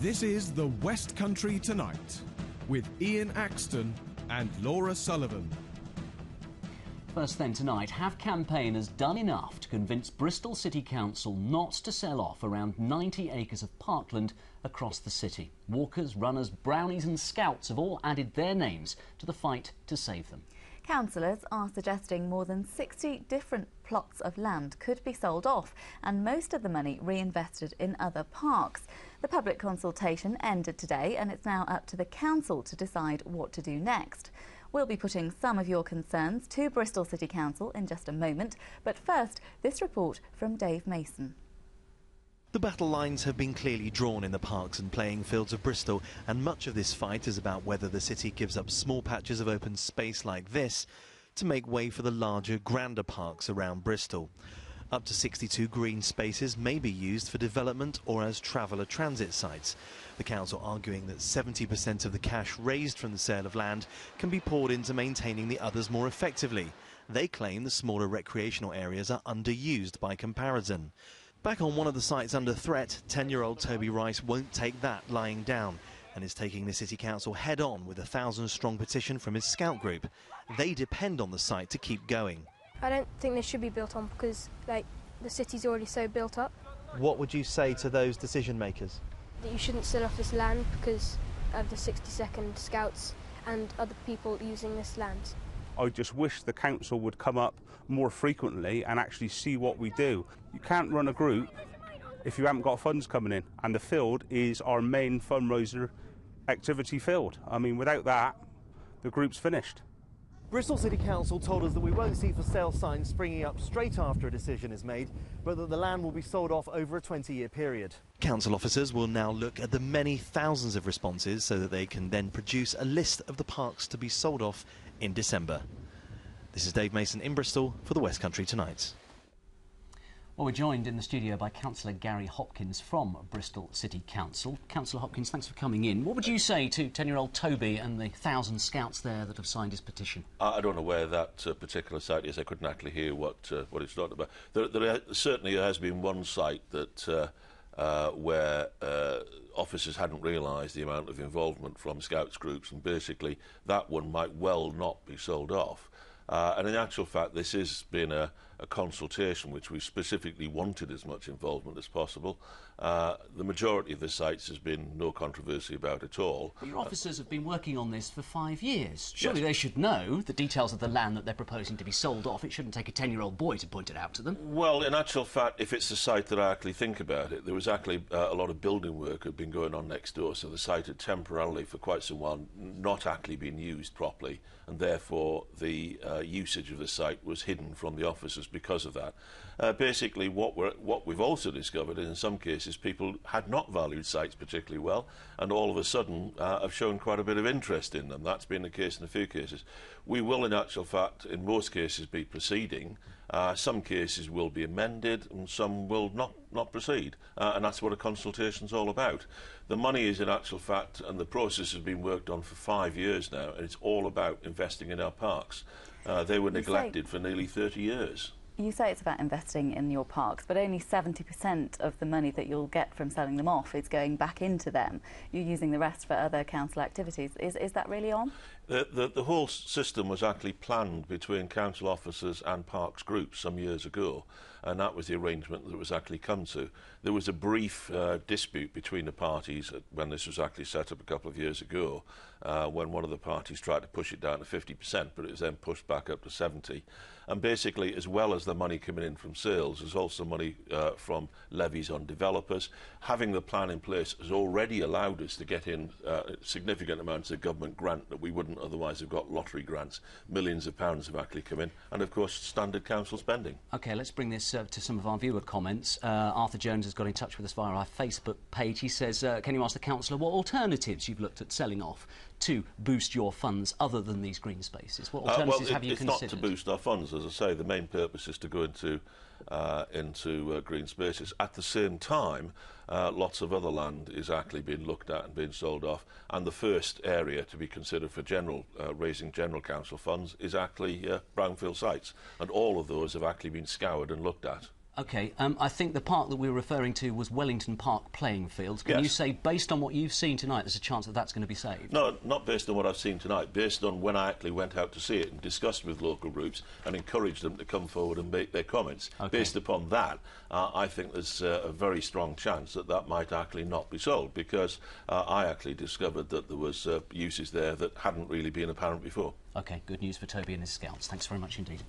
This is the West Country Tonight with Ian Axton and Laura Sullivan. First then tonight, have campaigners done enough to convince Bristol City Council not to sell off around 90 acres of parkland across the city? Walkers, runners, brownies and scouts have all added their names to the fight to save them. Councillors are suggesting more than 60 different plots of land could be sold off and most of the money reinvested in other parks. The public consultation ended today and it's now up to the council to decide what to do next. We'll be putting some of your concerns to Bristol City Council in just a moment, but first, this report from Dave Mason. The battle lines have been clearly drawn in the parks and playing fields of Bristol, and much of this fight is about whether the city gives up small patches of open space like this to make way for the larger, grander parks around Bristol. Up to 62 green spaces may be used for development or as traveller transit sites. The council arguing that 70% of the cash raised from the sale of land can be poured into maintaining the others more effectively. They claim the smaller recreational areas are underused by comparison. Back on one of the sites under threat, 10-year-old Toby Rice won't take that lying down and is taking the City Council head-on with a 1,000-strong petition from his scout group. They depend on the site to keep going. I don't think they should be built on because, the city's already so built up. What would you say to those decision makers? That you shouldn't sell off this land because of the 60-second scouts and other people using this land. I just wish the council would come up more frequently and actually see what we do. You can't run a group if you haven't got funds coming in, and the field is our main fundraiser activity field. I mean, without that, the group's finished. Bristol City Council told us that we won't see for sale signs springing up straight after a decision is made, but that the land will be sold off over a 20-year period. Council officers will now look at the many thousands of responses so that they can then produce a list of the parks to be sold off in December. This is Dave Mason in Bristol for the West Country Tonight. Well, we're joined in the studio by Councillor Gary Hopkins from Bristol City Council. Councillor Hopkins, thanks for coming in. What would you say to 10-year-old Toby and the 1,000 scouts there that have signed his petition? I don't know where that particular site is. I couldn't actually hear what it's talking about. There certainly has been one site that where officers hadn't realised the amount of involvement from scouts groups, and basically that one might well not be sold off. And in actual fact, this has been a consultation which we specifically wanted as much involvement as possible. The majority of the sites has been no controversy about at all. But your officers have been working on this for 5 years. Surely Yes. they should know the details of the land that they're proposing to be sold off. It shouldn't take a 10-year-old boy to point it out to them. Well, in actual fact, if it's the site that I actually think about it, there was actually a lot of building work had been going on next door, so the site had temporarily, for quite some while, not actually been used properly, and therefore the usage of the site was hidden from the officers because of that. Basically, what we've also discovered is in some cases people had not valued sites particularly well, and all of a sudden have shown quite a bit of interest in them. That's been the case in a few cases. We will, in actual fact, in most cases, be proceeding. Some cases will be amended, and some will not proceed, and that's what a consultation's all about. The money is, in actual fact, and the process has been worked on for 5 years now, and it's all about investing in our parks. They were neglected for nearly 30 years. You say it's about investing in your parks, but only 70% of the money that you'll get from selling them off is going back into them. You're using the rest for other council activities. Is that really on? The whole system was actually planned between council officers and parks groups some years ago, and that was the arrangement that was actually come to. There was a brief dispute between the parties when this was actually set up a couple of years ago, when one of the parties tried to push it down to 50%, but it was then pushed back up to 70%. And basically, as well as the money coming in from sales, there's also money from levies on developers. Having the plan in place has already allowed us to get in significant amounts of government grant that we wouldn't otherwise have got. Lottery grants. Millions of pounds have actually come in, and of course standard council spending. OK, let's bring this to some of our viewer comments. Arthur Jones has got in touch with us via our Facebook page. He says, can you ask the councillor what alternatives you've looked at selling off to boost your funds other than these green spaces? What alternatives have you considered? It's not to boost our funds, as I say. The main purpose is to go into green spaces. At the same time, lots of other land is actually being looked at and being sold off, and the first area to be considered for raising general council funds is actually brownfield sites, and all of those have actually been scoured and looked at. OK, I think the park that we were referring to was Wellington Park Playing Field. Can Yes. you say, based on what you've seen tonight, there's a chance that that's going to be saved? No, not based on what I've seen tonight, based on when I actually went out to see it and discussed with local groups and encouraged them to come forward and make their comments. Okay. Based upon that, I think there's a very strong chance that that might actually not be sold, because I actually discovered that there was uses there that hadn't really been apparent before. OK, good news for Toby and his scouts. Thanks very much indeed.